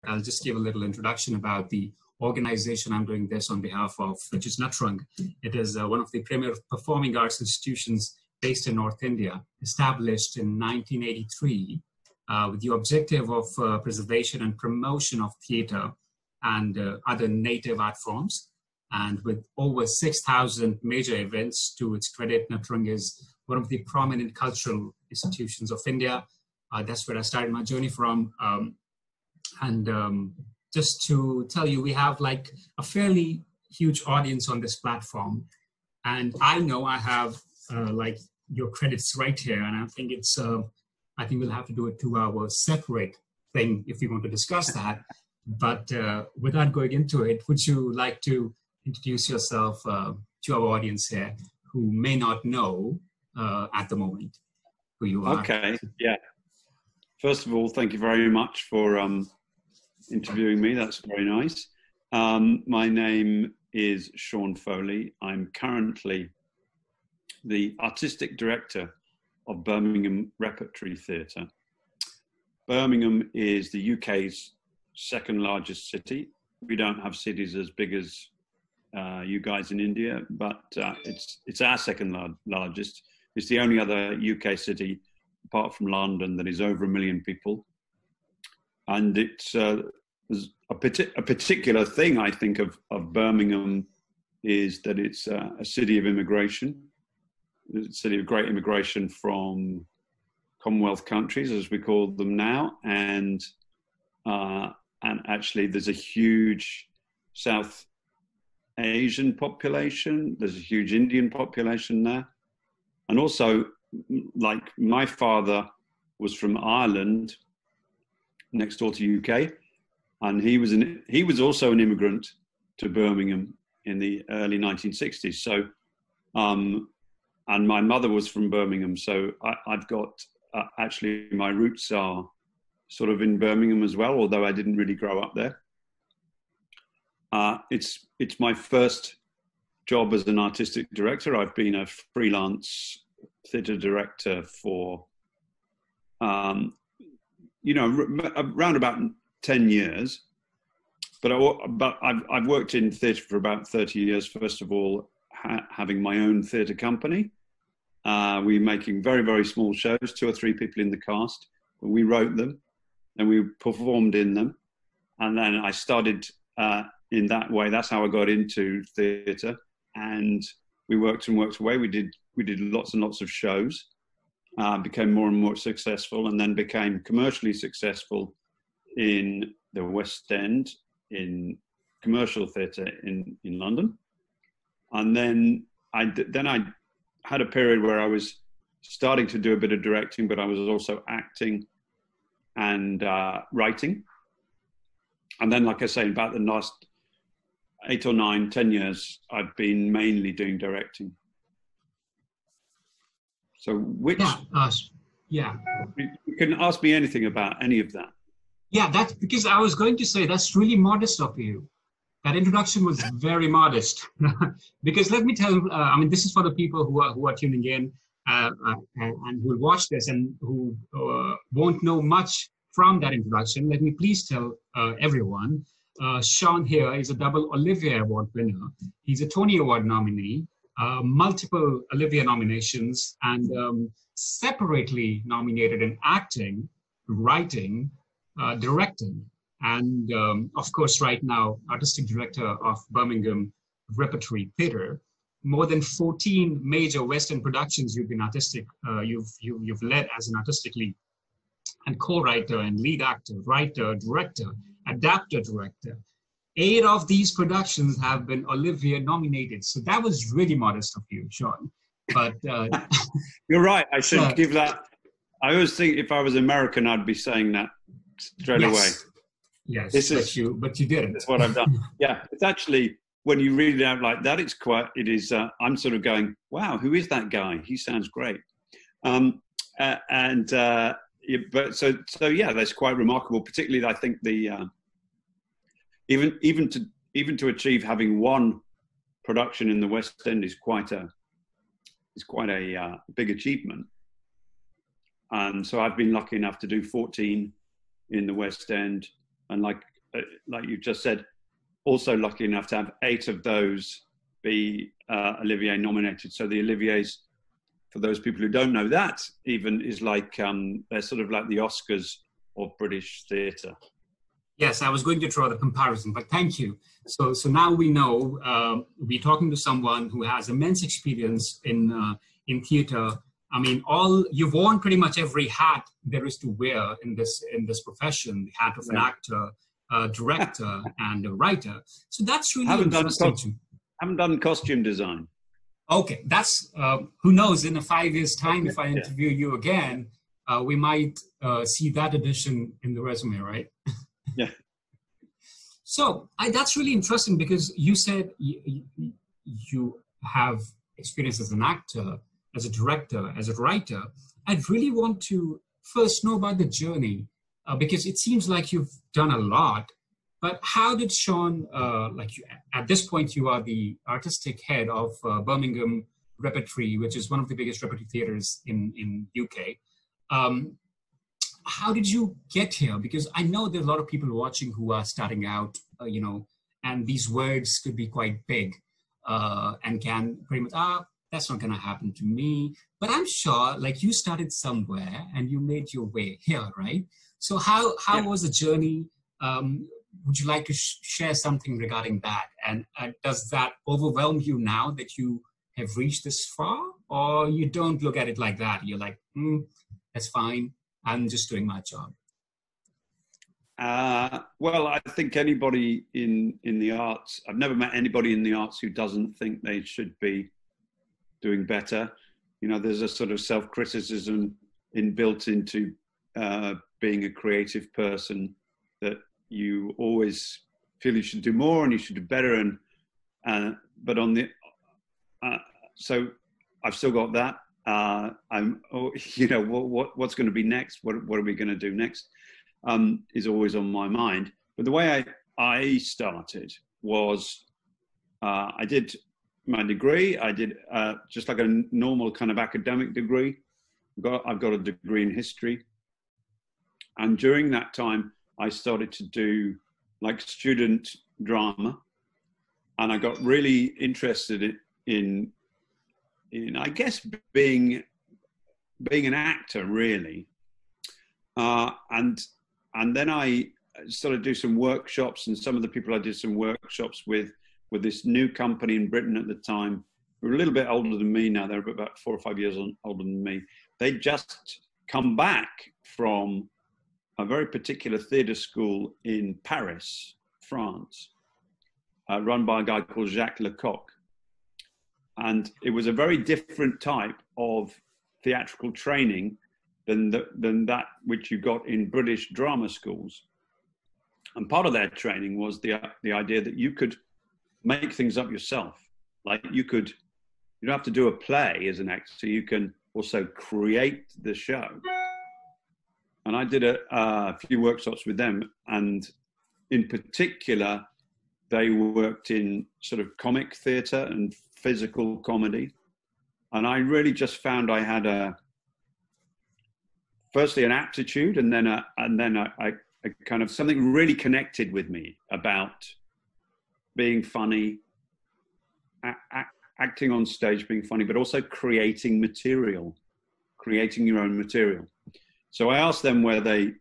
I'll just give a little introduction about the organization I'm doing this on behalf of, which is Untrained. It is one of the premier performing arts institutions based in North India, established in 1983 with the objective of preservation and promotion of theater and other native art forms. And with over 6,000 major events to its credit, Untrained is one of the prominent cultural institutions of India. That's where I started my journey from. Just to tell you, we have like a fairly huge audience on this platform. And I know I have like your credits right here. And I think it's, I think we'll have to do a 2-hour separate thing if we want to discuss that. But without going into it, would you like to introduce yourself to our audience here who may not know at the moment who you are? Okay, yeah. First of all, thank you very much for interviewing me. That's very nice. My name is Sean Foley. I'm currently the artistic director of Birmingham Repertory Theatre. Birmingham is the UK's second largest city. We don't have cities as big as you guys in India, but it's our second largest. It's the only other UK city apart from London that is over 1 million people. And it's a particular thing, I think, of Birmingham is that it's a city of immigration. It's a city of great immigration from Commonwealth countries, as we call them now. And actually there's a huge South Asian population. There's a huge Indian population there. And also, like, my father was from Ireland, next door to UK, and he was also an immigrant to Birmingham in the early 1960s. So, and my mother was from Birmingham. So I've got, actually my roots are sort of in Birmingham as well, although I didn't really grow up there. It's my first job as an artistic director. I've been a freelance theatre director for, around about 10 years. But I've worked in theatre for about 30 years. First of all, having my own theatre company. We were making very, very small shows, 2 or 3 people in the cast. We wrote them and we performed in them. And then I started in that way. That's how I got into theatre. And we worked and worked away. We did lots and lots of shows, became more and more successful, and then became commercially successful in the West End, in commercial theatre in London. And then I had a period where I was starting to do a bit of directing, but I was also acting and writing. And then, like I say, about the last 8 or 9, 10 years, I've been mainly doing directing. So which... Yeah. You can ask me anything about any of that. Yeah, that's because I was going to say that's really modest of you. That introduction was very modest. Because let me tell you, this is for the people who are tuning in and who will watch this and who won't know much from that introduction. Let me please tell everyone, Sean here is a double Olivier Award winner. He's a Tony Award nominee, multiple Olivier nominations, and separately nominated in acting, writing, directing, and of course right now artistic director of Birmingham Repertory Theatre. More than 14 major Western productions you've been you've led as an artistic lead and co-writer and lead actor, writer, director, adapter director. 8 of these productions have been Olivier nominated. So that was really modest of you, Sean. But you're right. I should give that. I always think if I was American, I'd be saying that straight away. Yes, but you didn't. That's what I've done. Yeah, it's actually, when you read it out like that, I'm sort of going, wow, who is that guy? He sounds great. But that's quite remarkable. Particularly, I think even to achieve having 1 production in the West End is quite a big achievement. And so I've been lucky enough to do 14 in the West End, and like like you just said, also lucky enough to have 8 of those be Olivier nominated. So the Oliviers, for those people who don't know that, even is like they're sort of like the Oscars of British theatre. Yes, I was going to draw the comparison, but thank you. So now we know we're talking to someone who has immense experience in theatre. I mean, you've worn pretty much every hat there is to wear in this profession: the hat of an actor, director, and a writer. So that's really interesting. Haven't done costume design. Okay, that's who knows? In 5 years' time, if I interview you again, we might see that addition in the resume, right? Yeah. So that's really interesting because you said you have experience as an actor, as a director, as a writer. I'd really want to first know about the journey because it seems like you've done a lot. But how did Sean, at this point, you are the artistic head of Birmingham Repertory, which is one of the biggest repertory theatres in UK. How did you get here? Because I know there are a lot of people watching who are starting out, and these words could be quite big and can pretty much, that's not going to happen to me. But I'm sure, like, you started somewhere and you made your way here, right? So how was the journey? Would you like to share something regarding that? And does that overwhelm you now that you have reached this far? Or you don't look at it like that? You're like, that's fine. I'm just doing my job. Well, I think anybody in the arts, I've never met anybody in the arts who doesn't think they should be doing better. There's a sort of self-criticism built into being a creative person, that you always feel you should do more and you should do better. But on the, so I've still got that. What's going to be next? What are we going to do next? Is always on my mind. But the way I started was I did my degree. I did just like a normal kind of academic degree. I've got a degree in history. And during that time, I started to do like student drama. And I got really interested in I guess being an actor, really. And then I started to do some workshops, and some of the people I did some workshops with this new company in Britain at the time, who were a little bit older than me now. They're about 4 or 5 years older than me. They'd just come back from a very particular theatre school in Paris, France, run by a guy called Jacques Lecoq. And it was a very different type of theatrical training than that which you got in British drama schools. And part of their training was the idea that you could make things up yourself. Like you don't have to do a play as an actor, so you can also create the show. And I did a few workshops with them, and in particular, they worked in sort of comic theatre and physical comedy. And I really just found I had firstly an aptitude, and then a kind of something really connected with me about being funny, acting on stage, being funny, but also creating your own material. So I asked them where they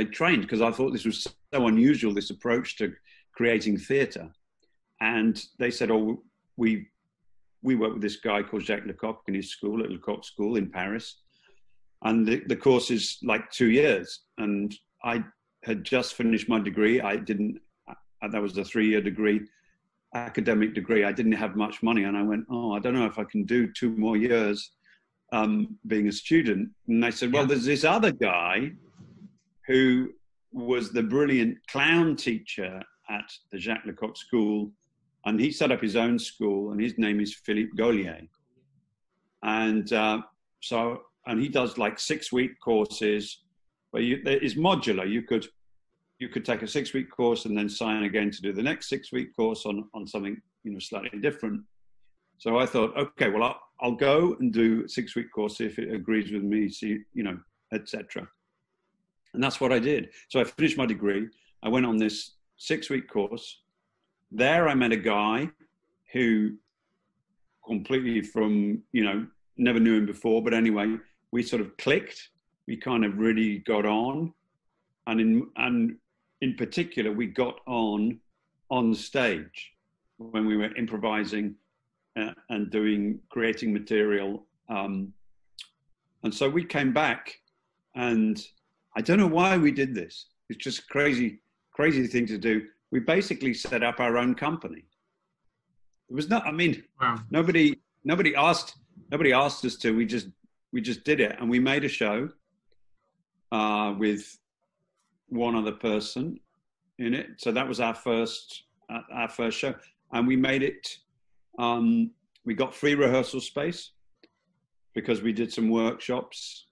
trained, because I thought this was so unusual, this approach to creating theatre. And they said, "Oh, we work with this guy called Jacques Lecoq in his school, at Lecoq School in Paris. And the course is like 2 years." And I had just finished my degree. That was a 3-year degree, academic degree. I didn't have much money. And I went, I don't know if I can do 2 more years being a student. And they said, well, there's this other guy who was the brilliant clown teacher at the Jacques Lecoq School. And he set up his own school, and his name is Philippe Gaulier. And and he does like 6-week courses, but it's modular. You could take a 6-week course and then sign again to do the next 6-week course on something slightly different. So I thought, okay, well I'll go and do a 6-week course, see if it agrees with me, see etc. And that's what I did. So I finished my degree. I went on this 6-week course. There I met a guy who completely from, never knew him before, but anyway, we sort of clicked. We kind of really got on. And in particular, we got on stage when we were improvising and creating material. And so we came back, and I don't know why we did this. It's just a crazy thing to do. We basically set up our own company. It was not, Wow. nobody asked us to. We just did it, and we made a show with one other person in it. So that was our first show, and we made it. We got free rehearsal space because we did some workshops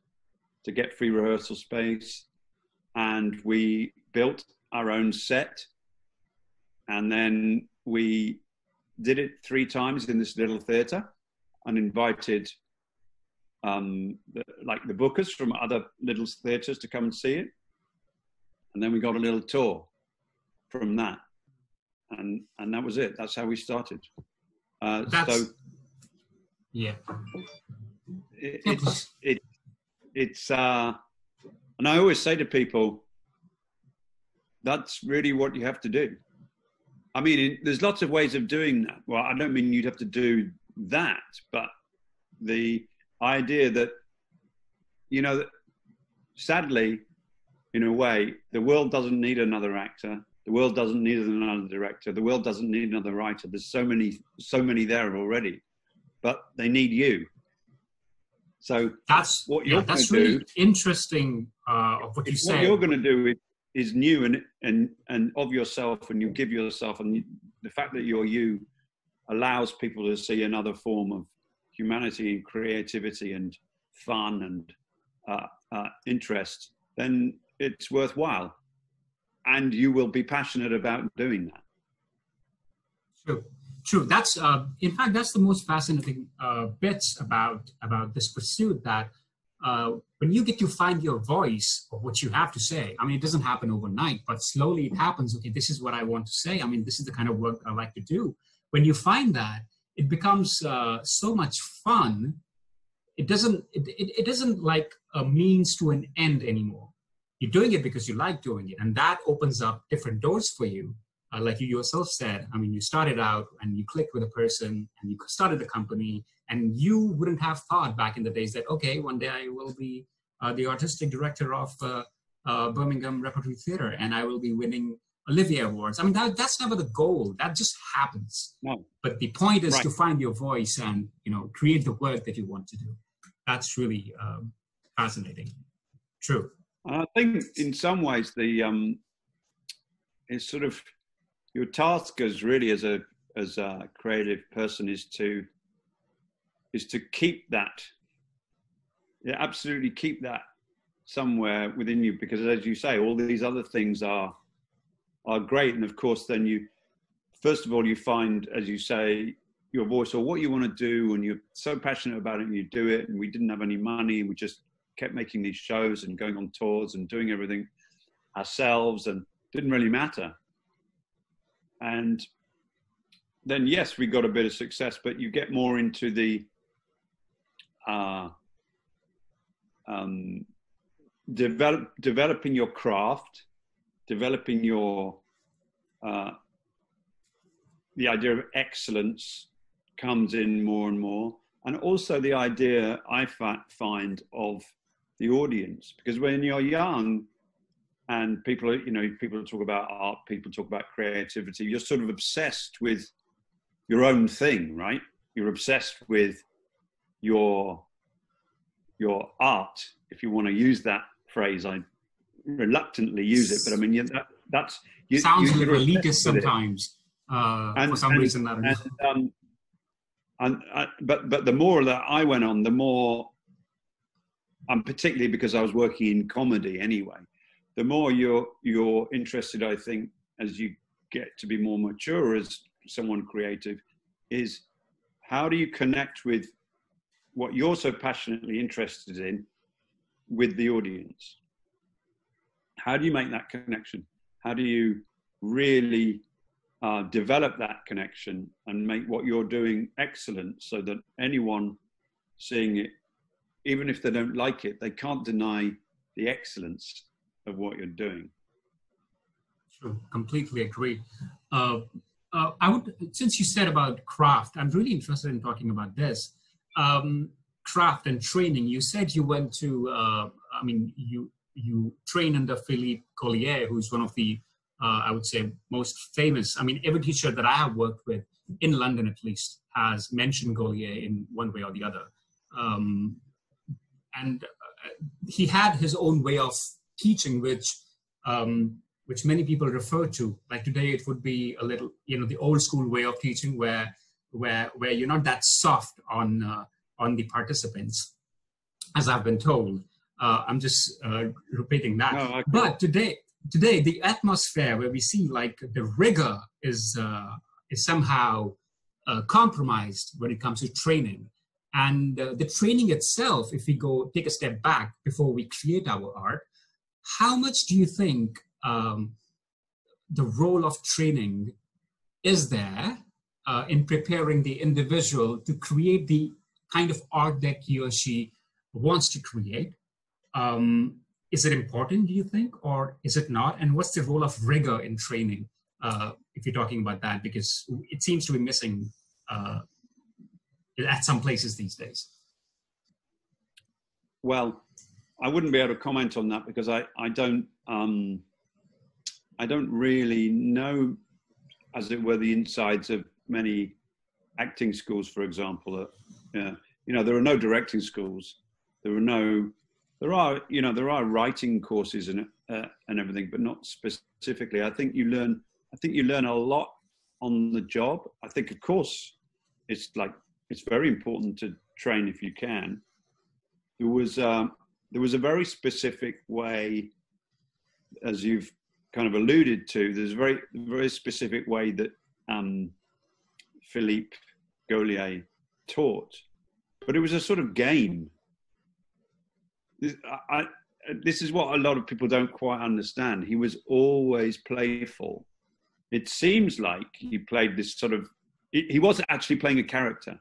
to get free rehearsal space, and we built our own set, and then we did it 3 times in this little theatre and invited the bookers from other little theatres to come and see it. And then we got a little tour from that. And that was it. That's how we started. It's and I always say to people, that's really what you have to do. There's lots of ways of doing that. Well, I don't mean you'd have to do that, but the idea that, that sadly, in a way, the world doesn't need another actor. The world doesn't need another director. The world doesn't need another writer. There's so many there already, but they need you. So that's what you're going to really do. Interesting. Of what you say. What you're going to do is new and of yourself, and you give yourself, and the fact that you're you allows people to see another form of humanity and creativity and fun and interest. Then it's worthwhile, and you will be passionate about doing that. True. That's in fact that's the most fascinating bits about this pursuit. That when you get to find your voice of what you have to say, it doesn't happen overnight, but slowly it happens. Okay, this is what I want to say. This is the kind of work I like to do. When you find that, it becomes so much fun. It doesn't like a means to an end anymore. You're doing it because you like doing it, and that opens up different doors for you. Like you yourself said, you started out and you clicked with a person and you started a company, and you wouldn't have thought back in the days that, okay, one day I will be the artistic director of Birmingham Repertory Theater, and I will be winning Olivier Awards. That's never the goal. That just happens. No. But the point is Right. to find your voice and, create the work that you want to do. That's really fascinating. True. I think in some ways it's sort of your task as a creative person is to keep that. Yeah, absolutely keep that somewhere within you, because as you say, all these other things are great. And of course, then first of all, you find, as you say, your voice or what you want to do, and you're so passionate about it and you do it. And we didn't have any money, and we just kept making these shows and going on tours and doing everything ourselves, and it didn't really matter. And then, yes, we got a bit of success, but you get more into the developing your craft, developing your the idea of excellence comes in more and more, and also the idea I find of the audience, because when you're young and people talk about art, people talk about creativity, you're sort of obsessed with your own thing, right? You're obsessed with your art, if you want to use that phrase. I reluctantly use it, but that's sounds a little elitist sometimes. For some reason, I don't know. But the more that I went on, the more, and particularly because I was working in comedy anyway, the more you're interested, I think, as you get to be more mature as someone creative, is how do you connect with what you're so passionately interested in with the audience? how do you make that connection? How do you really develop that connection and make what you're doing excellent so that anyone seeing it, even if they don't like it, they can't deny the excellence of what you're doing. Sure, completely agree. I would, since you said about craft, I'm really interested in talking about this. Craft and training. You said you went to, you train under Philippe Collier, who's one of the, I would say, most famous. I mean, every teacher that I have worked with, in London at least, has mentioned Collier in one way or the other. And he had his own way of teaching, which many people refer to. Like today, it would be a little, the old school way of teaching, where you're not that soft on the participants, as I've been told. I'm just repeating that. No, but today, the atmosphere where we see like the rigor is somehow compromised when it comes to training. And the training itself, if we take a step back before we create our art, how much do you think the role of training is there in preparing the individual to create the kind of art that he or she wants to create? Is it important, do you think, or is it not? And what's the role of rigor in training, if you're talking about that? Because it seems to be missing at some places these days. Well, I wouldn't be able to comment on that because I don't really know, as it were, the insides of many acting schools, for example. There are no directing schools. There are writing courses and everything, but not specifically. I think you learn a lot on the job. I think, of course, it's very important to train if you can. There was a very specific way, as you've kind of alluded to. There's a very, very specific way that Philippe Collier taught, but it was a sort of game. This is what a lot of people don't quite understand. He was always playful. It seems like he played this sort of, he was actually playing a character,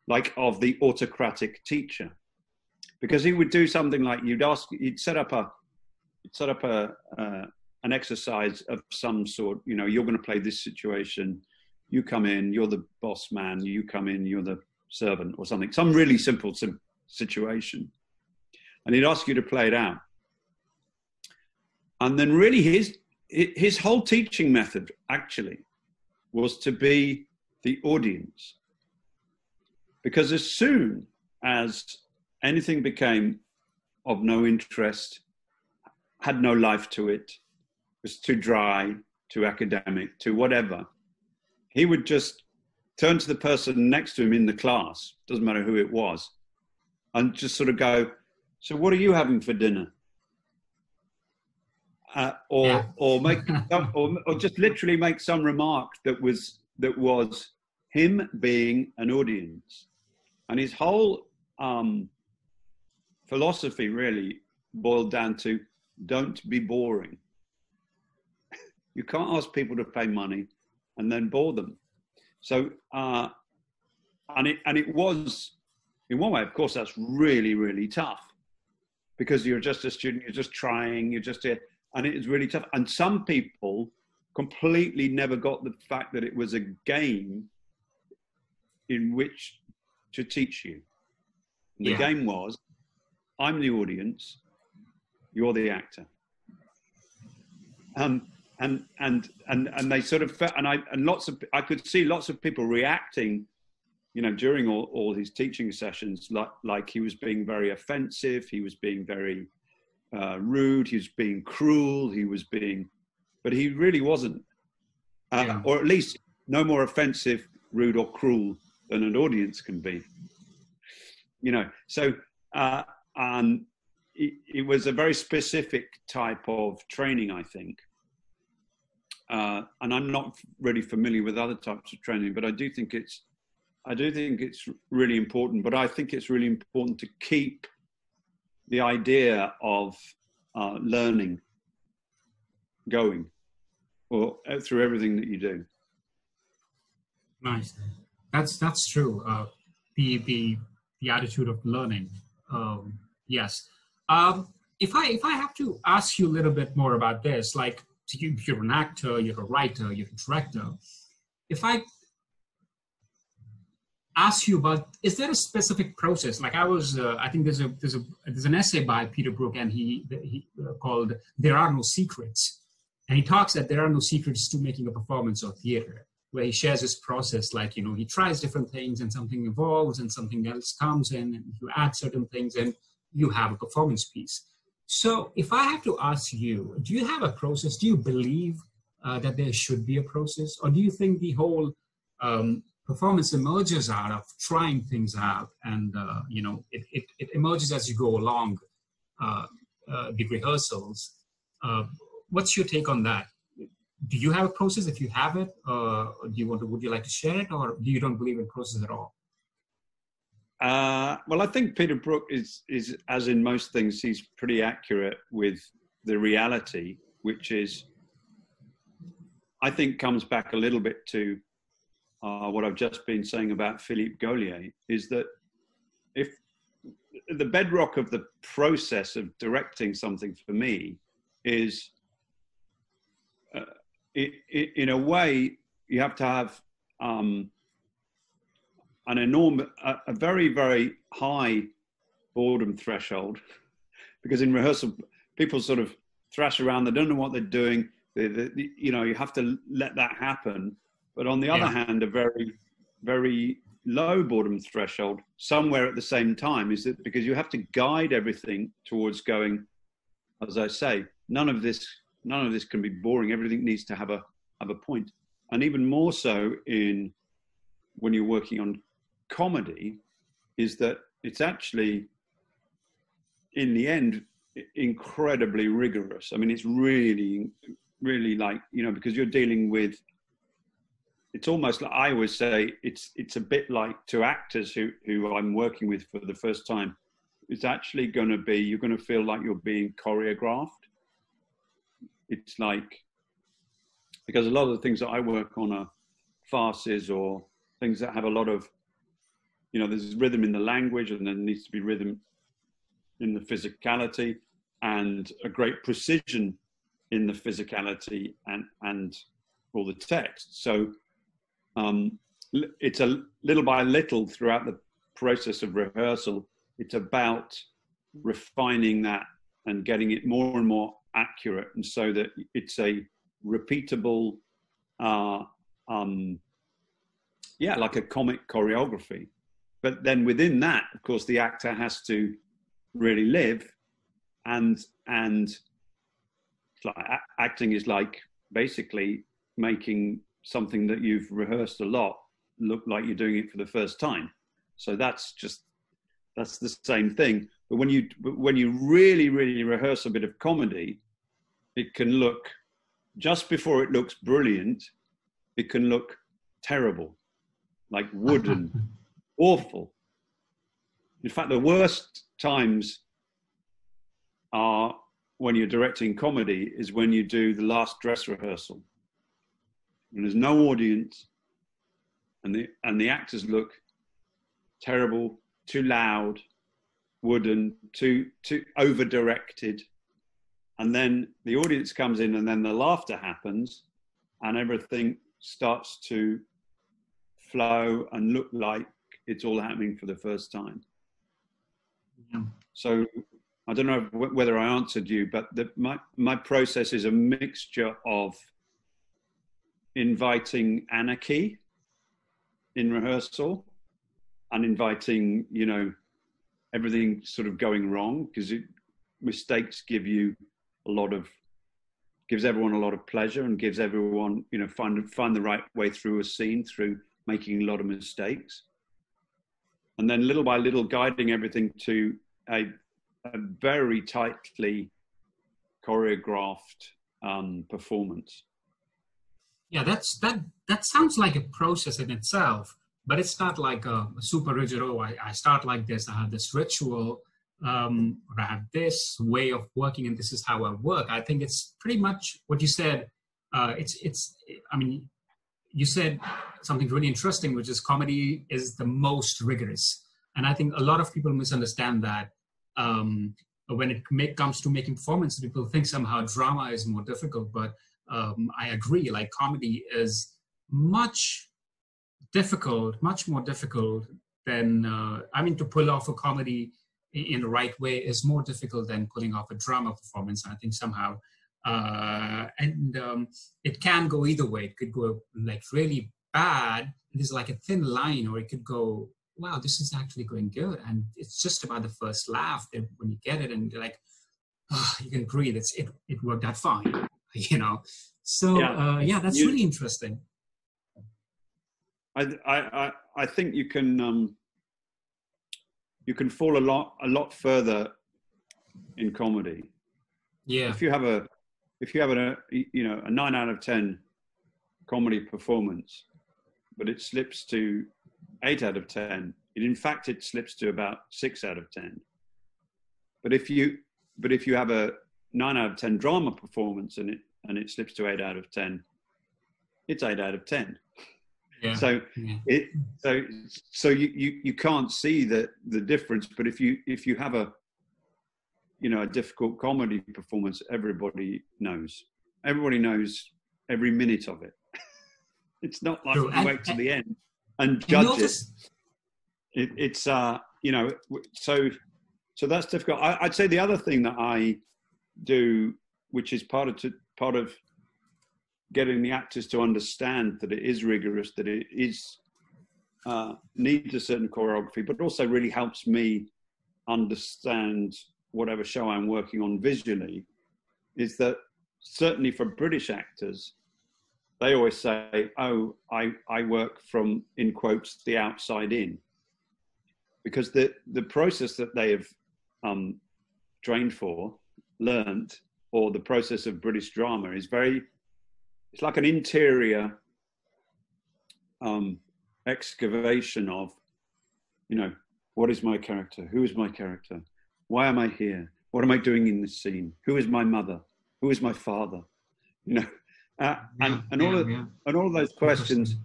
like of the autocratic teacher, because he would do something like he'd set up an exercise of some sort. You're going to play this situation. You come in, you're the boss man. You come in, you're the servant or something. Some really simple situation. And he'd ask you to play it out. And then really his whole teaching method actually was to be the audience. Because as soon as anything became of no interest, had no life to it, was too dry, too academic, too whatever, he would just turn to the person next to him in the class, doesn't matter who it was, and just sort of go, "So what are you having for dinner?" Or just literally make some remark that was him being an audience. And his whole philosophy really boiled down to, don't be boring. You can't ask people to pay money and then bore them. So, and it was, in one way, of course, that's really, really tough, because you're just a student, you're just trying, you're just here, and it is really tough. And some people completely never got the fact that it was a game in which to teach you. The game was, I'm the audience, you're the actor. And they sort of felt, I could see lots of people reacting, during all his teaching sessions, like he was being very offensive, he was being very rude, he was being cruel, but he really wasn't, or at least no more offensive, rude, or cruel than an audience can be. So it was a very specific type of training, I think. And I'm not really familiar with other types of training, but I do think it's really important. But I think it's really important to keep the idea of learning going, or through everything that you do. Nice. That's true. The attitude of learning. Yes. If I have to ask you a little bit more about this, like you're an actor, you're a writer, you're a director. If I ask you about, is there a specific process? Like I think there's an essay by Peter Brook, and he called "There Are No Secrets," and he talks that there are no secrets to making a performance or theater, where he shares his process. Like, he tries different things, and something evolves, and something else comes in, and you add certain things, and you have a performance piece. So if I have to ask you, do you have a process? Do you believe that there should be a process? Or do you think the whole performance emerges out of trying things out, and it emerges as you go along the rehearsals? What's your take on that? Do you have a process? If you have it, would you like to share it, or do you don't believe in process at all? Well, I think Peter Brook is, as in most things, he's pretty accurate with the reality, which is, I think, comes back a little bit to what I've just been saying about Philippe Gaulier, is that if the bedrock of the process of directing something for me is, in a way, you have to have a very, very high boredom threshold, because in rehearsal, people sort of thrash around, they don't know what they're doing. You have to let that happen. But on the other hand, a very, very low boredom threshold somewhere at the same time is that, because you have to guide everything towards going, as I say, none of this can be boring. Everything needs to have a point. And even more so when you're working on comedy, is that it's actually, in the end, incredibly rigorous. I mean, it's really, really like, because you're dealing with, it's almost like, I always say, it's a bit like, to actors who I'm working with for the first time, it's actually going to be, you're going to feel like you're being choreographed. It's like, because a lot of the things that I work on are farces or things that have a lot of, there's rhythm in the language, and there needs to be rhythm in the physicality, and a great precision in the physicality and all the text. So it's a little by little throughout the process of rehearsal, it's about refining that and getting it more and more accurate, and so that it's a repeatable, like a comic choreography. But then within that, of course, the actor has to really live, and like, acting is like basically making something that you've rehearsed a lot look like you're doing it for the first time. So that's the same thing. But when you really, really rehearse a bit of comedy, it can look, just before it looks brilliant, it can look terrible, like wooden, awful. In fact, the worst times are when you're directing comedy is when you do the last dress rehearsal, and there's no audience, and the actors look terrible, too loud, wooden, too over-directed. And then the audience comes in, and then the laughter happens, and everything starts to flow and look like it's all happening for the first time. Yeah. So I don't know whether I answered you, but my process is a mixture of inviting anarchy in rehearsal and inviting, everything sort of going wrong, because mistakes gives everyone a lot of pleasure, and gives everyone, find the right way through a scene through making a lot of mistakes. And then little by little guiding everything to a very tightly choreographed performance. Yeah, that sounds like a process in itself, but it's not like a super rigid, I start like this, I have this ritual, or I have this way of working, and this is how I work. I think it's pretty much what you said. I mean, you said something really interesting, which is comedy is the most rigorous. And I think a lot of people misunderstand that. When it comes to making performances, people think somehow drama is more difficult, but I agree, like comedy is much more difficult than, to pull off a comedy in the right way is more difficult than pulling off a drama performance. I think somehow, it can go either way. It could go like really bad, there's like a thin line, or it could go, wow, this is actually going good. And it's just about the first laugh that when you get it and you're like, oh, you can breathe. It worked out fine, you know? So that's really interesting. I think you can fall a lot further in comedy. Yeah. If you have a 9 out of 10 comedy performance, but it slips to 8 out of 10, it slips to about 6 out of 10. But if you have a 9 out of 10 drama performance and it slips to 8 out of 10, it's 8 out of 10. Yeah. So you can't see the difference. But if you have a difficult comedy performance, everybody knows every minute of it. It's not like you wait to the end and judge it. It's so that's difficult. I'd say the other thing that I do, which is part of getting the actors to understand that it is rigorous, that it is needs a certain choreography, but also really helps me understand whatever show I'm working on visually, is that certainly for British actors, they always say, oh, I work from, in quotes, the outside in. Because the process that they have trained for, learned, or the process of British drama is it's like an interior excavation of, what is my character? Who is my character? Why am I here? What am I doing in this scene? Who is my mother? Who is my father? And all of those questions,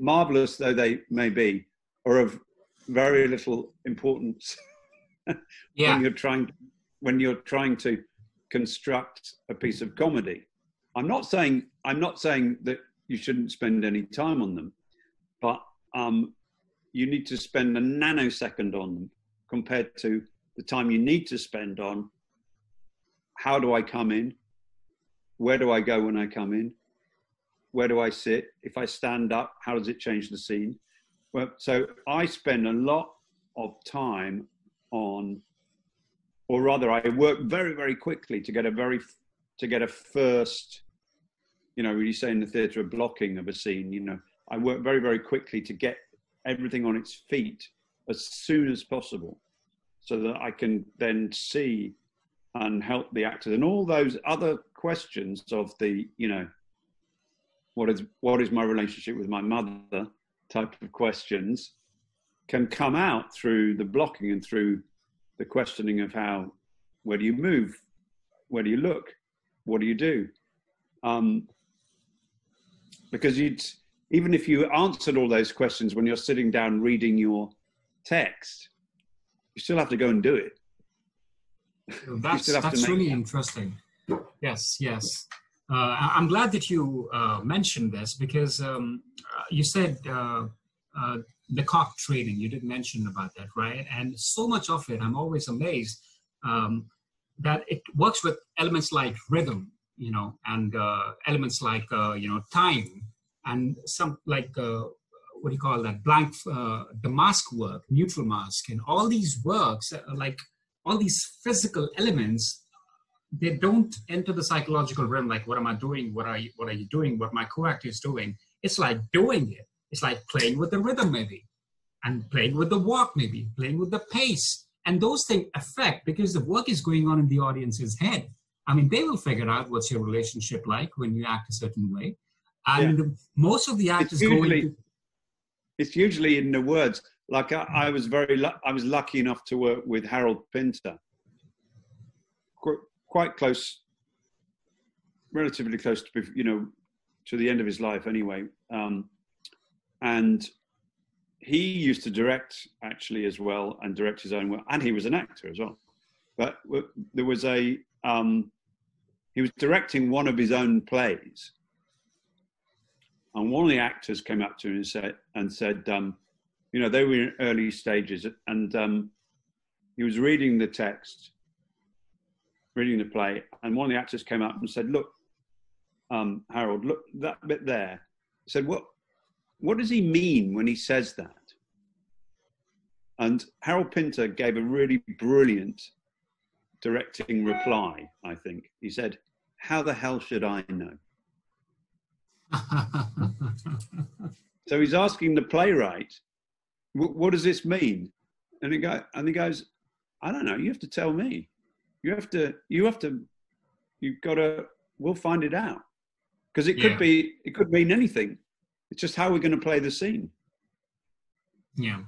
marvelous though they may be, are of very little importance when you're trying to construct a piece of comedy. I'm not saying that you shouldn't spend any time on them, but you need to spend a nanosecond on them compared to the time you need to spend on how do I come in, where do I go when I come in, where do I sit, if I stand up, how does it change the scene? Well, so I spend a lot of time on, or rather I work very, very quickly to get a first, you say in the theatre, a blocking of a scene, I work very, very quickly to get everything on its feet as soon as possible so that I can then see and help the actors. And all those other questions of the, what is my relationship with my mother type of questions can come out through the blocking and through the questioning of where do you move? Where do you look? What do you do? Because even if you answered all those questions when you're sitting down reading your text, you still have to go and do it. That's really interesting. Yes. I'm glad that you mentioned this because you said the cock training, you did mention about that, right? And so much of it, I'm always amazed that it works with elements like rhythm, and elements like, time, and some like, what do you call that? Blank, the mask work, neutral mask, and all these works, like all these physical elements, they don't enter the psychological realm. Like, what am I doing? What are you doing? What my co-actor is doing? It's like doing it. It's like playing with the rhythm maybe, and playing with the walk maybe, playing with the pace. And those things affect because the work is going on in the audience's head. I mean, they will figure out what's your relationship like when you act a certain way. And most of the actors it's usually in the words. Like I was I was lucky enough to work with Harold Pinter, quite close, relatively close to, you know, to the end of his life anyway. And he used to direct actually as well, and direct his own work, and he was an actor as well. But there was he was directing one of his own plays, and one of the actors came up to him and said, you know, they were in early stages, and he was reading the text, reading the play, and one of the actors came up and said, "Look, Harold, look that bit there." He said, "What does he mean when he says that?" And Harold Pinter gave a really brilliant directing reply, I think. He said, "How the hell should I know?" So he's asking the playwright, "What does this mean?" And he goes, "I don't know. You have to tell me. We'll find it out." Because it could mean anything. It's just how we're going to play the scene. Yeah,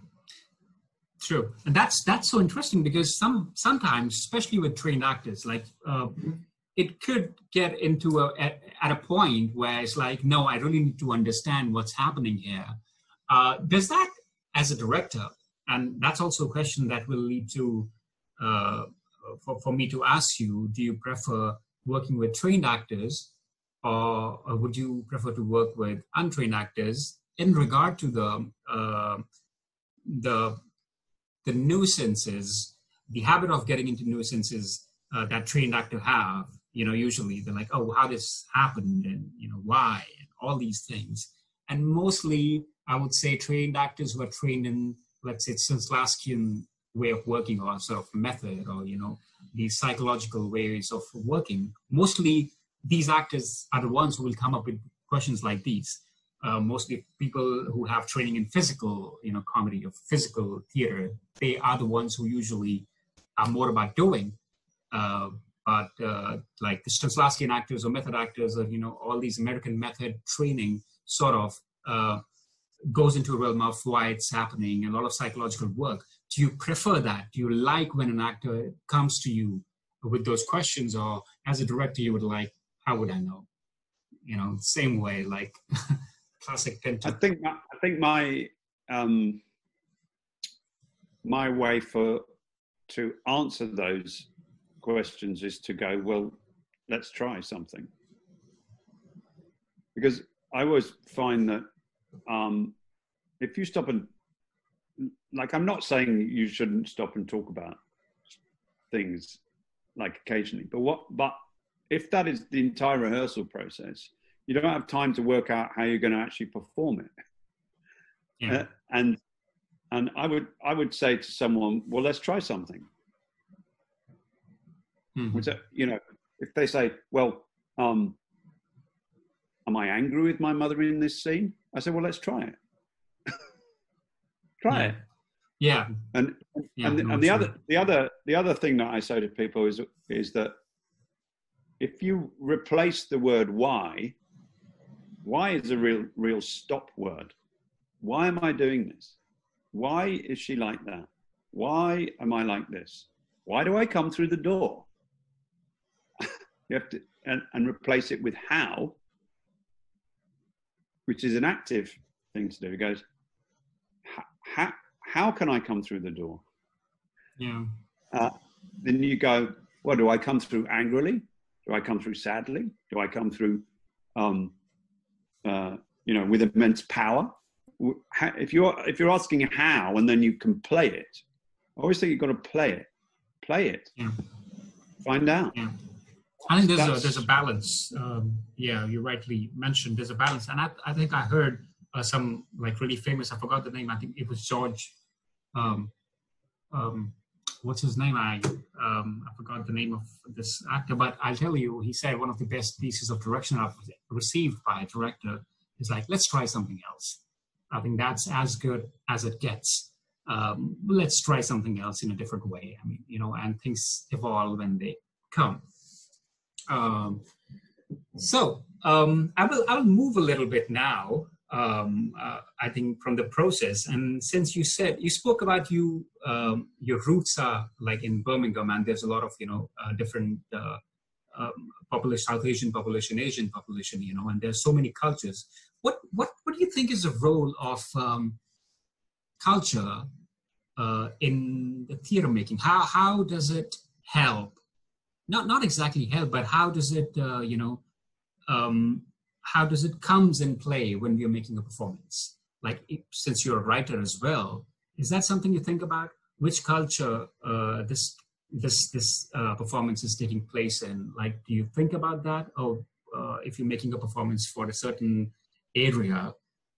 true. And that's so interesting, because sometimes, especially with trained actors, like it could get into at a point where it's like, no, I really need to understand what's happening here. Does that, as a director, and that's also a question that will lead to, for me to ask you, do you prefer working with trained actors, or would you prefer to work with untrained actors in regard to the nuisances, the habit of getting into nuisances that trained actors have? You know, usually they're like, oh, how this happened, and you know why, and all these things. And mostly, I would say trained actors who are trained in, let's say, Stanislavskian way of working, or sort of method, or you know, these psychological ways of working. Mostly, these actors are the ones who will come up with questions like these. Mostly people who have training in physical, you know, comedy or physical theater, they are the ones who usually are more about doing. But like the Stanislavskian actors or method actors, or, you know, all these American method training sort of goes into a realm of why it's happening, and a lot of psychological work. Do you prefer that? Do you like when an actor comes to you with those questions, or as a director, you would like, how would I know? You know, same way, like classic Pinter. I think my my way to answer those questions is to go, well, let's try something. Because I always find that if you stop and, like, I'm not saying you shouldn't stop and talk about things like occasionally, but if that is the entire rehearsal process, you don't have time to work out how you're going to actually perform it. Yeah. And I would say to someone, well, let's try something. Mm-hmm. Which, you know, if they say, well, am I angry with my mother in this scene? I say, well, let's try it. Try it. Yeah. And the other thing that I say to people is that if you replace the word why is a real stop word. Why am I doing this? Why is she like that? Why am I like this? Why do I come through the door? You have to and replace it with how, which is an active thing to do. It goes, how can I come through the door? Yeah. Then you go, well, do I come through angrily? Do I come through sadly? Do I come through, you know, with immense power? If you're asking how, and then you can play it, I always think you've got to play it. Yeah. Find out. Yeah. I think there's a balance. Yeah, you rightly mentioned there's a balance, and I think I heard some like really famous. I forgot the name. I think it was George. What's his name? I forgot the name of this actor, but I'll tell you, he said one of the best pieces of direction I've received by a director is like, let's try something else. I think that's as good as it gets. Let's try something else in a different way. I mean, you know, and things evolve when they come. I will move a little bit now I think from the process. And since you spoke about your roots are like in Birmingham, and there's a lot of different population, South Asian population, Asian population, and there's so many cultures. What do you think is the role of culture in the theater making? How does it help? Not exactly help, but how does it how does it comes in play when we are making a performance? Like, since you're a writer as well, is that something you think about? Which culture this performance is taking place in? Like, do you think about that? Or if you're making a performance for a certain area,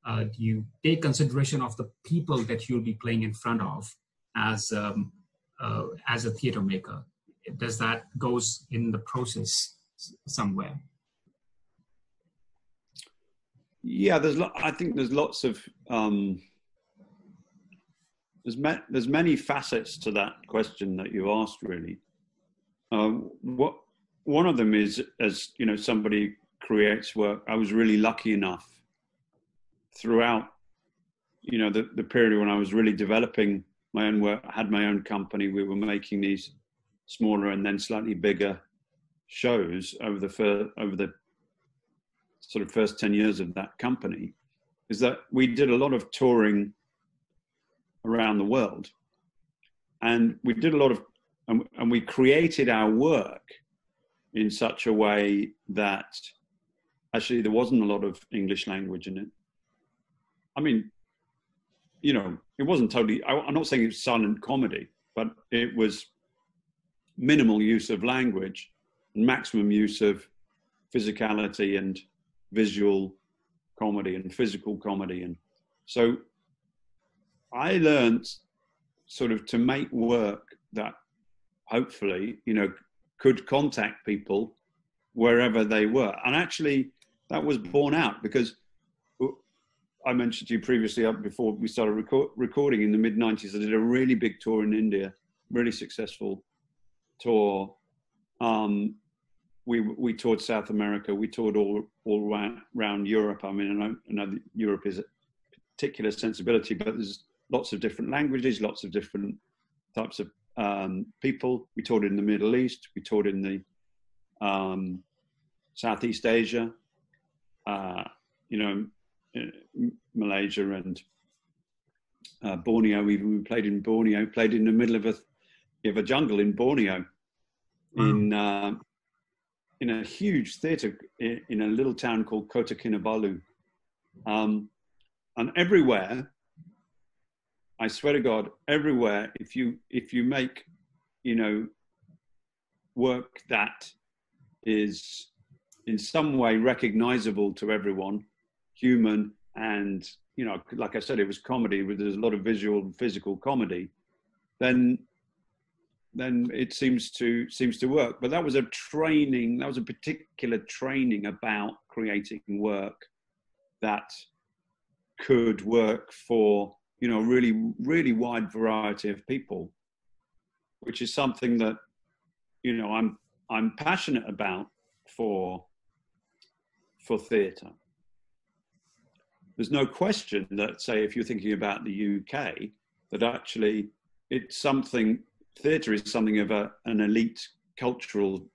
do you take consideration of the people that you'll be playing in front of as a theater maker? Does that goes in the process somewhere? Yeah, I think there's lots of there's many facets to that question that you asked, really. One of them is, as somebody creates work. I was really lucky enough throughout the period when I was really developing my own work. I had my own company. We were making these smaller and then slightly bigger shows over the sort of first 10 years of that company, is that we did a lot of touring around the world, and we did a lot of, and we created our work in such a way that actually there wasn't a lot of English language in it. I mean, it wasn't totally, I'm not saying it's silent comedy, but it was minimal use of language and maximum use of physicality and visual comedy and physical comedy. And so I learned sort of to make work that hopefully, could contact people wherever they were. And actually that was borne out, because I mentioned to you previously, before we started recording, in the mid-90s, I did a really big tour in India, really successful tour. We toured South America. We toured all around Europe. I mean, I know that Europe is a particular sensibility, but there's lots of different languages, lots of different types of people. We toured in the Middle East. We toured in the Southeast Asia, Malaysia and Borneo. We played in Borneo, played in the middle of a jungle in Borneo, in a huge theatre in a little town called Kota Kinabalu. And everywhere, I swear to God, everywhere, if you make, work that is in some way recognizable to everyone, human, and, like I said, it was comedy, there's a lot of visual and physical comedy, then it seems to work. But that was a particular training about creating work that could work for, really, really wide variety of people, which is something that, I'm passionate about for theatre. There's no question that, say, if you're thinking about the UK, that actually it's something, theatre is something of an elite cultural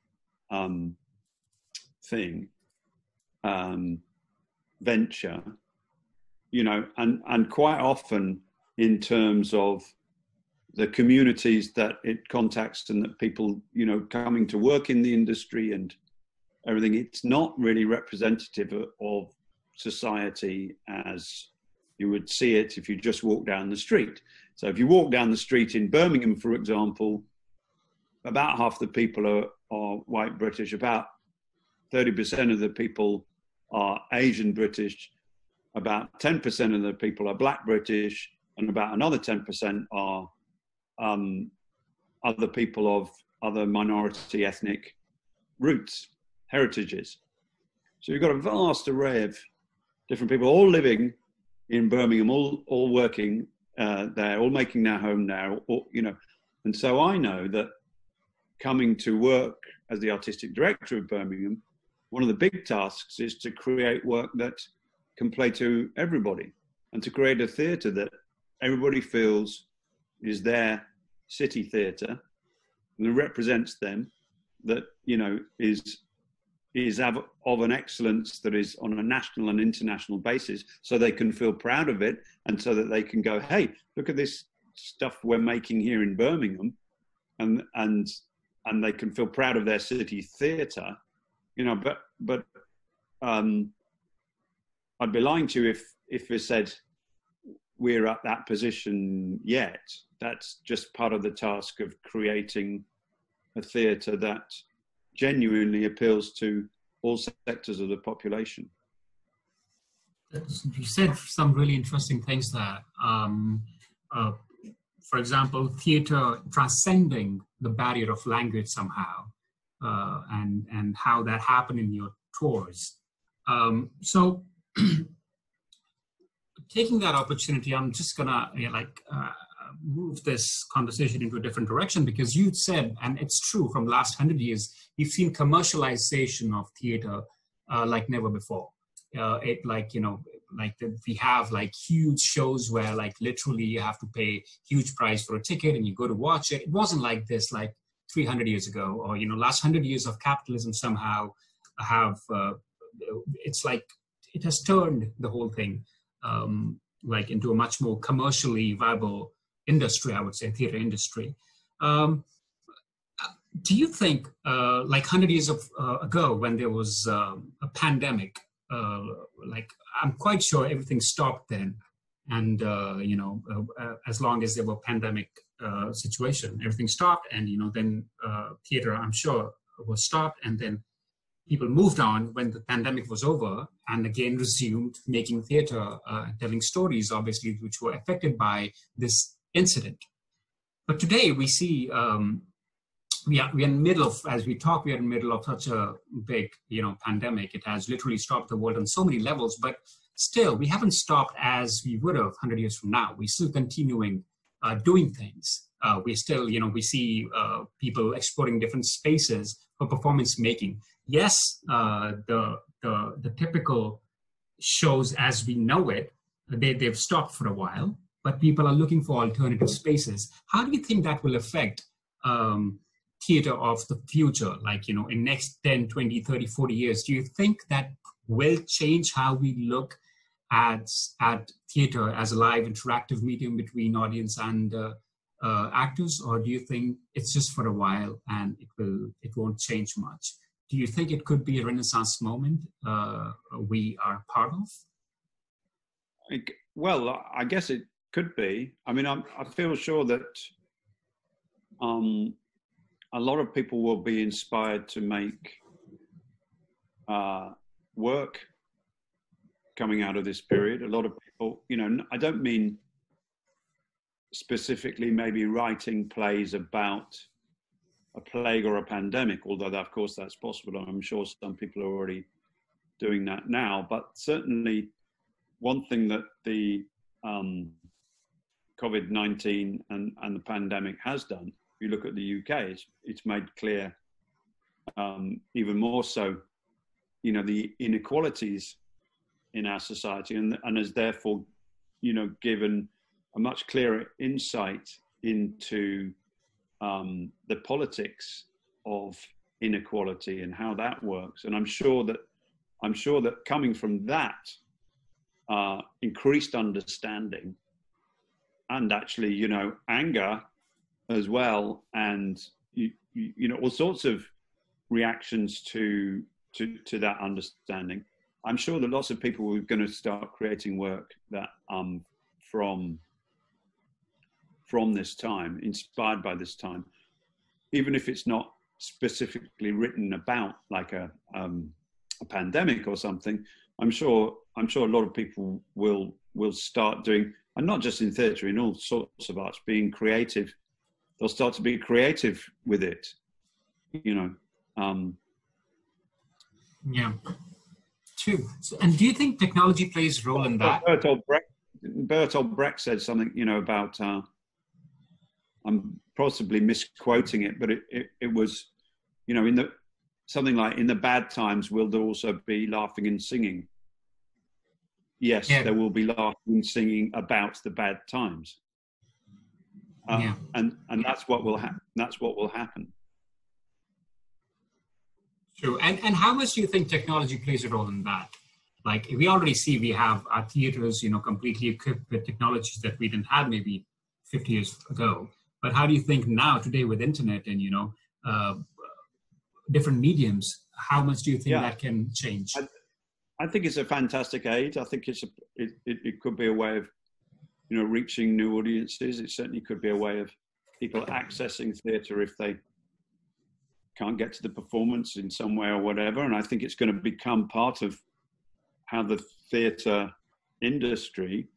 thing, venture, and quite often in terms of the communities that it contacts and that people, coming to work in the industry and everything, it's not really representative of society as you would see it if you just walk down the street. So if you walk down the street in Birmingham, for example, about half the people are white British, about 30% of the people are Asian British, about 10% of the people are Black British, and about another 10% are other people of other minority ethnic roots, heritages. So you've got a vast array of different people all living in Birmingham, all working there, all making their home there, And so I know that coming to work as the artistic director of Birmingham, one of the big tasks is to create work that can play to everybody, and to create a theatre that everybody feels is their city theatre and represents them, that, you know, is of an excellence that is on a national and international basis, so they can feel proud of it, and so that they can go, hey, look at this stuff we're making here in Birmingham, and they can feel proud of their city theatre, you know. But I'd be lying to you if I said we're at that position yet. That's just part of the task of creating a theatre that genuinely appeals to all sectors of the population. You said some really interesting things there. For example, theatre transcending the barrier of language somehow, and how that happened in your tours. So taking that opportunity, I'm just gonna move this conversation into a different direction, because you said, and it's true, from the last 100 years, we've seen commercialization of theater like never before. We have like huge shows where like literally you have to pay huge price for a ticket and you go to watch it. It wasn't like this like 300 years ago, or, you know, last 100 years of capitalism somehow have, it's like, it has turned the whole thing like into a much more commercially viable industry, I would say, theater industry. Do you think, like 100 years ago, when there was a pandemic, I'm quite sure everything stopped then, and as long as there were pandemic situation, everything stopped, and then theater, I'm sure, was stopped, and then people moved on when the pandemic was over, and again resumed making theater, telling stories, obviously, which were affected by this incident. But today we see we are in the middle of, as we talk, we are in the middle of such a big, pandemic. It has literally stopped the world on so many levels, but still we haven't stopped as we would have 100 years from now. We're still continuing doing things. We still, we see people exploring different spaces for performance making. Yes, the typical shows as we know it, they've stopped for a while, but people are looking for alternative spaces. How do you think that will affect theater of the future, like, in next 10, 20, 30, 40 years? Do you think that will change how we look at theater as a live interactive medium between audience and actors? Or do you think it's just for a while and it won't change much? Do you think it could be a Renaissance moment we are part of? Well, I guess it could be. I mean, I feel sure that a lot of people will be inspired to make work coming out of this period. A lot of people, I don't mean specifically maybe writing plays about a plague or a pandemic, although of course that's possible. I'm sure some people are already doing that now. But certainly one thing that the COVID-19 and the pandemic has done, if you look at the UK, it's made clear even more so, the inequalities in our society, and has therefore, given a much clearer insight into the politics of inequality and how that works. And I'm sure that coming from that increased understanding, and actually, anger as well, and all sorts of reactions to that understanding, I'm sure that lots of people are going to start creating work that from this time, inspired by this time, even if it's not specifically written about like a pandemic or something. I'm sure a lot of people will start doing, and not just in theatre, in all sorts of arts, being creative. They'll start to be creative with it, Yeah, true. So, and do you think technology plays a role in that? Bertolt Brecht said something, about, I'm possibly misquoting it, but it was, something like, in the bad times will there also be laughing and singing. yes, there will be laughing and singing about the bad times. And that's what will happen. That's what will happen. True. And how much do you think technology plays a role in that? Like, we already see we have our theaters, completely equipped with technologies that we didn't have maybe 50 years ago. But how do you think now, today, with internet and, different mediums, how much do you think that can change? I think it's a fantastic aid. I think it could be a way of, reaching new audiences. It certainly could be a way of people accessing theatre if they can't get to the performance in some way or whatever. And I think it's going to become part of how the theatre industry,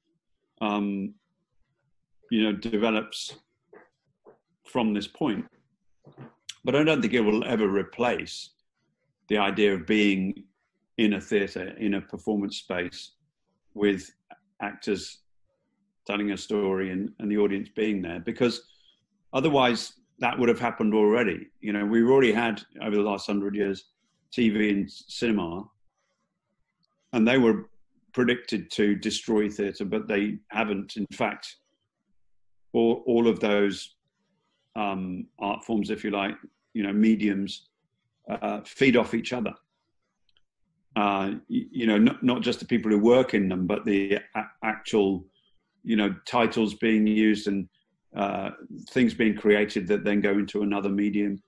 develops from this point. But I don't think it will ever replace the idea of being in a theatre, in a performance space, with actors telling a story and the audience being there, because otherwise that would have happened already. We've already had, over the last 100 years, TV and cinema, and they were predicted to destroy theatre, but they haven't. In fact, all of those art forms, if you like, mediums, feed off each other. Not just the people who work in them, but the actual, titles being used and things being created that then go into another medium.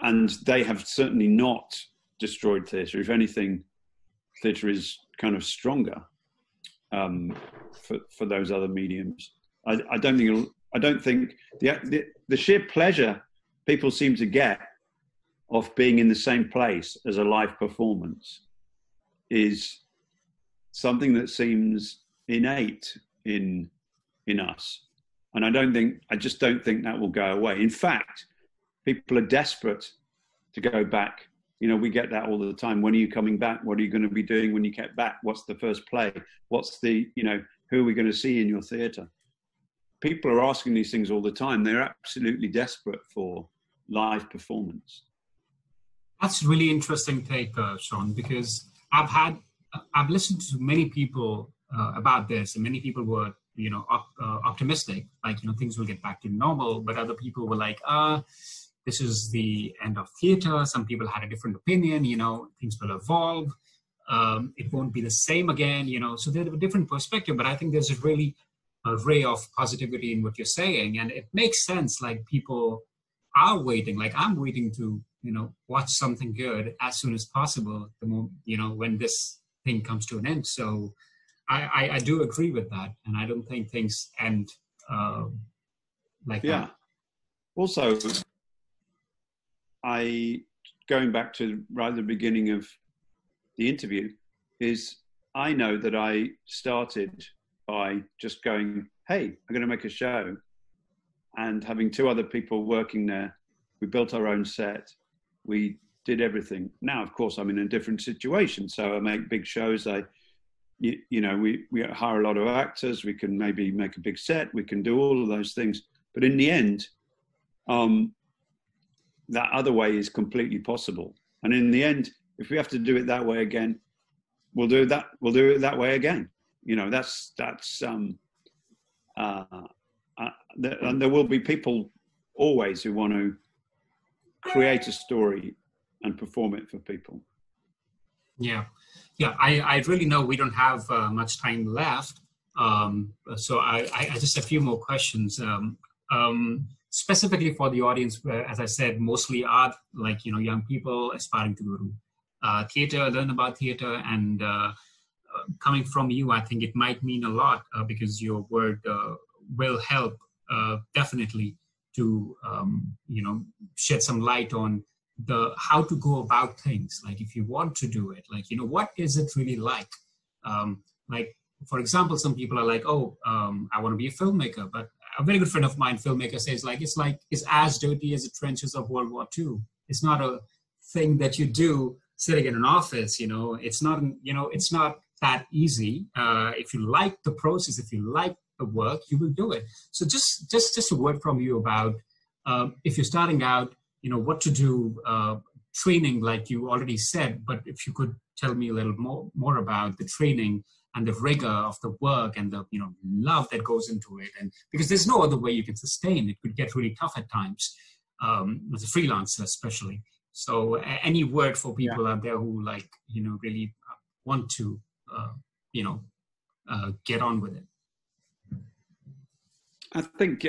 And they have certainly not destroyed theatre. If anything, theatre is kind of stronger for those other mediums. I don't think the sheer pleasure people seem to get of being in the same place as a live performance is something that seems innate in us. And I just don't think that will go away. In fact, people are desperate to go back. We get that all the time. When are you coming back? What are you going to be doing when you get back? What's the first play? What's the, who are we going to see in your theatre? People are asking these things all the time. They're absolutely desperate for live performance. That's a really interesting take, Sean, because I've listened to many people about this, and many people were, optimistic, like, things will get back to normal, but other people were like, this is the end of theatre. Some people had a different opinion, things will evolve. It won't be the same again, so they have a different perspective, but I think there's a ray of positivity in what you're saying, and it makes sense. Like, people are waiting, like I'm waiting to, watch something good as soon as possible, the moment, when this thing comes to an end. So I do agree with that. And I don't think things end like that. Also, going back to right at the beginning of the interview, is I know that I started by just going, hey, I'm going to make a show, and having two other people working there. We built our own set. We did everything. Now, of course, I'm in a different situation. So I make big shows. We hire a lot of actors. We can maybe make a big set. We can do all of those things. But in the end, that other way is completely possible. And in the end, if we have to do it that way again, we'll do that. We'll do it that way again. And there will be people always who want to create a story and perform it for people. Yeah. I really know we don't have much time left. So I just have a few more questions. Specifically for the audience, as I said, mostly are like, young people aspiring to go to theatre, learn about theatre, and coming from you, I think it might mean a lot because your word will help definitely to, shed some light on how to go about things. Like, if you want to do it, like, what is it really like? Like, for example, some people are like, I want to be a filmmaker, but a very good friend of mine, filmmaker, says it's as dirty as the trenches of World War II. It's not a thing that you do sitting in an office. It's not, it's not that easy. If you like the process, if you like the work, you will do it. So just a word from you about if you're starting out, what to do, training, like you already said, but if you could tell me a little more about the training and the rigor of the work and the love that goes into it, and because there's no other way you can sustain it. Could get really tough at times, as a freelancer especially. So any word for people out there who really want to get on with it? I think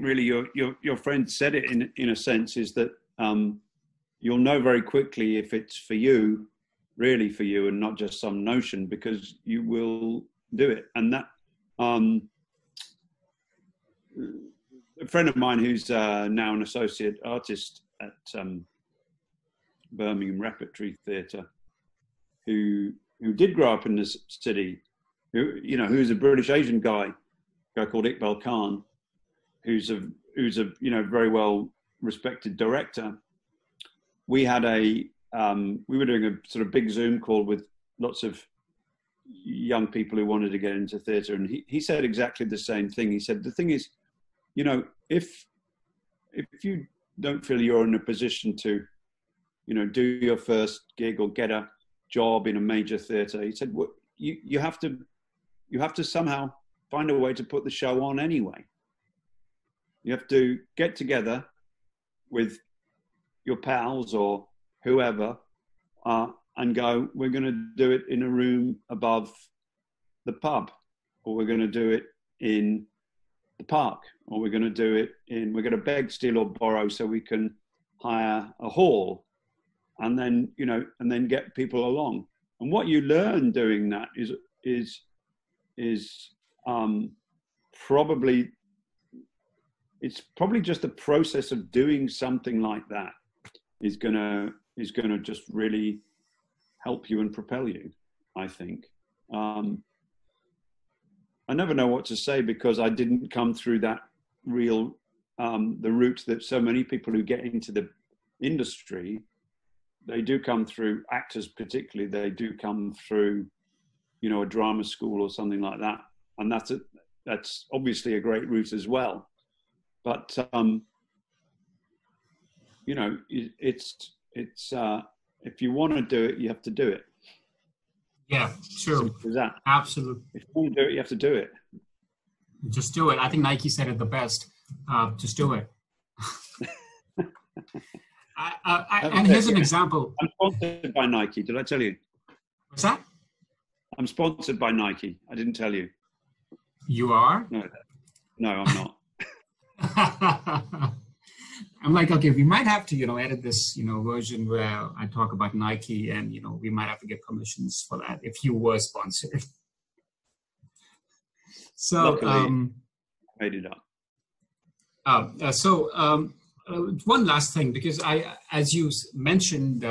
really your friend said it in a sense, is that you'll know very quickly if it's for you, really for you, and not just some notion, because you will do it. And that a friend of mine who's now an associate artist at Birmingham Repertory Theatre, who did grow up in this city, who's a British Asian guy called Iqbal Khan, who's a very well respected director. We had we were doing a sort of big Zoom call with lots of young people who wanted to get into theatre, and he said exactly the same thing. He said, the thing is, if you don't feel you're in a position to, do your first gig or get a job in a major theatre, he said, well, you have to somehow find a way to put the show on anyway. You have to get together with your pals or whoever and go, we're going to do it in a room above the pub, or we're going to do it in the park, or we're going to do it we're going to beg, steal or borrow so we can hire a hall, and then, and then get people along. And what you learn doing that is probably just the process of doing something like that is gonna just really help you and propel you, I think. I never know what to say, because I didn't come through that real the route that so many people who get into the industry, they do come through, actors particularly, they do come through a drama school or something like that, and that's obviously a great route as well. But it's if you want to do it, you have to do it. Yeah, true. Is that absolutely? If you want to do it, you have to do it. Just do it. I think Nike said it the best. Just do it. And here's an example. I'm sponsored by Nike. Did I tell you? What's that? I'm sponsored by Nike. I didn't tell you. You are? No, I'm not. I'm like, okay, we might have to, edit this, version where I talk about Nike, and, we might have to get permissions for that if you were sponsored. So, luckily, made it up. One last thing, because as you mentioned,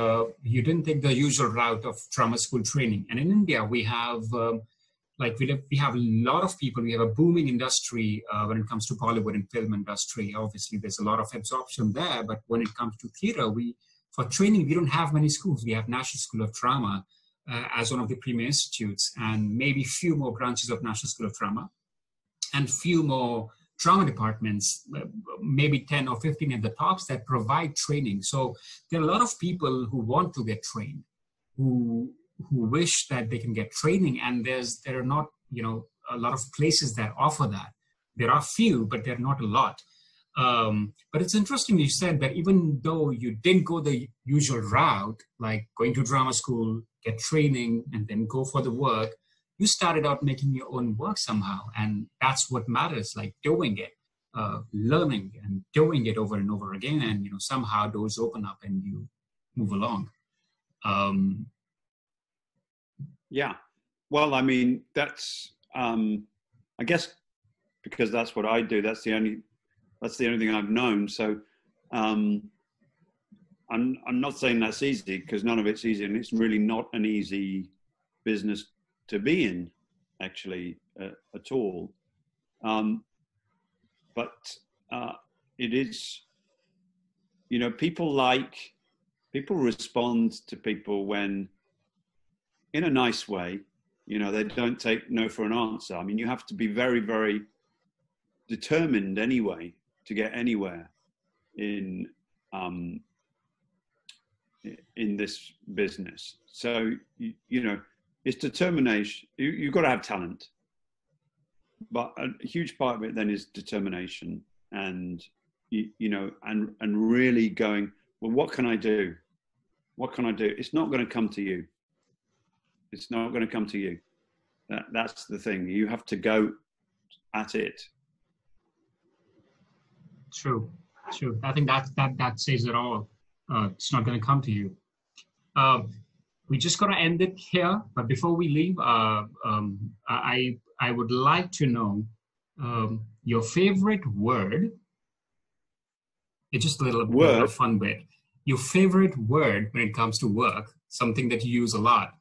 you didn't take the usual route of drama school training. And in India, we have, we have a lot of people. We have a booming industry when it comes to Bollywood and film industry. Obviously, there's a lot of absorption there. But when it comes to theater, for training, we don't have many schools. We have National School of Drama as one of the premier institutes, and maybe few more branches of National School of Drama, and few more drama departments, maybe 10 or 15 at the tops, that provide training. So there are a lot of people who want to get trained, who wish that they can get training, and there are not a lot of places that offer that. There are few, but there are not a lot. But it's interesting you said that even though you didn't go the usual route, like going to drama school, get training, and then go for the work, you started out making your own work somehow. And that's what matters, like doing it, learning and doing it over and over again. And, somehow doors open up and you move along. Yeah. Well, I mean, that's, I guess, because that's what I do. That's the only thing I've known. So I'm not saying that's easy, because none of it's easy, and it's really not an easy business to be in, actually, at all. But it is, people respond to people when, in a nice way, they don't take no for an answer. I mean, you have to be very, very determined anyway to get anywhere in in this business. So, you know, it's determination. You've got to have talent, but a huge part of it then is determination, and you know, and really going, well, what can I do? What can I do? It's not going to come to you. It's not going to come to you. That's the thing. You have to go at it. True. I think that says it all. It's not going to come to you. We just got to end it here. But before we leave, I would like to know your favorite word. It's just a little fun bit. Your favorite word when it comes to work, something that you use a lot.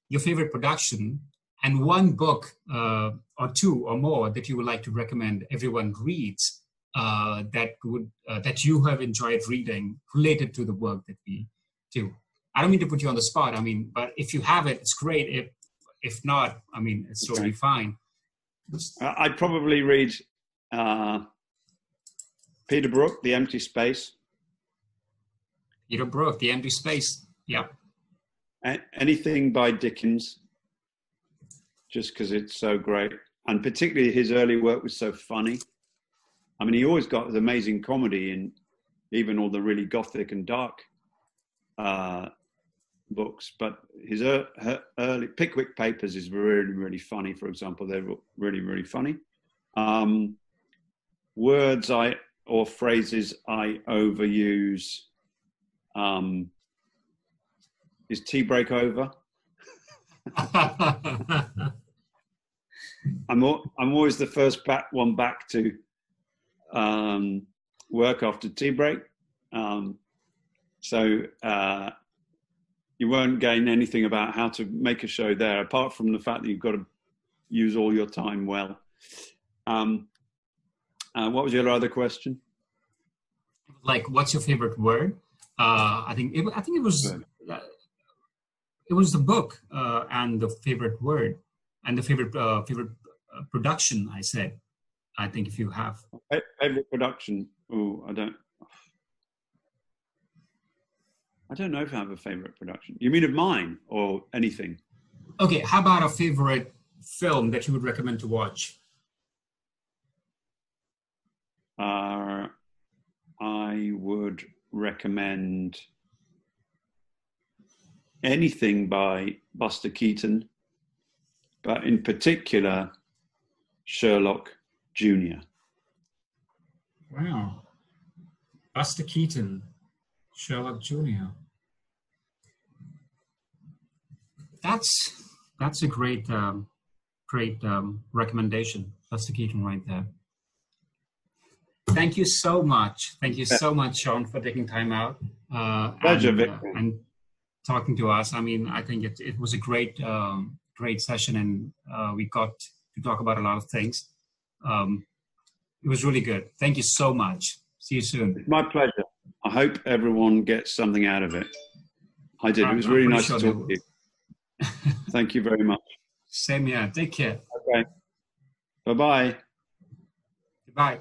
Your favorite production, and one book or two or more that you would like to recommend everyone reads that you have enjoyed reading related to the work that we do. I don't mean to put you on the spot. I mean, but if you have it, it's great. If not, I mean, it's totally fine. I'd probably read Peter Brook, The Empty Space. Peter Brook, The Empty Space. Yeah. Anything by Dickens, just because it's so great. And particularly his early work was so funny. I mean, he always got his amazing comedy in even all the really gothic and dark books. But his early Pickwick Papers is really, really funny, for example. They're really, really funny. Words or phrases I overuse. Is tea break over? I'm always the first one back to work after tea break. So you won't gain anything about how to make a show there, apart from the fact that you've got to use all your time well. What was your other question? Like, what's your favorite word? I think it was. It was the book and the favorite word and the favorite production. I said, I think if you have favorite production, I don't know if I have a favorite production. You mean of mine or anything? Okay, how about a favorite film that you would recommend to watch? I would recommend anything by Buster Keaton, but in particular, Sherlock Jr. Wow. Buster Keaton, Sherlock Jr. That's a great recommendation. Buster Keaton right there. Thank you so much. Thank you so much, Sean, for taking time out. Pleasure, and talking to us. I mean, I think it was a great session, and we got to talk about a lot of things. It was really good. Thank you so much. See you soon. It's my pleasure. I hope everyone gets something out of it. I did. It was really nice to talk to you. Thank you very much. Same here. Take care. Okay. Bye-bye. Goodbye.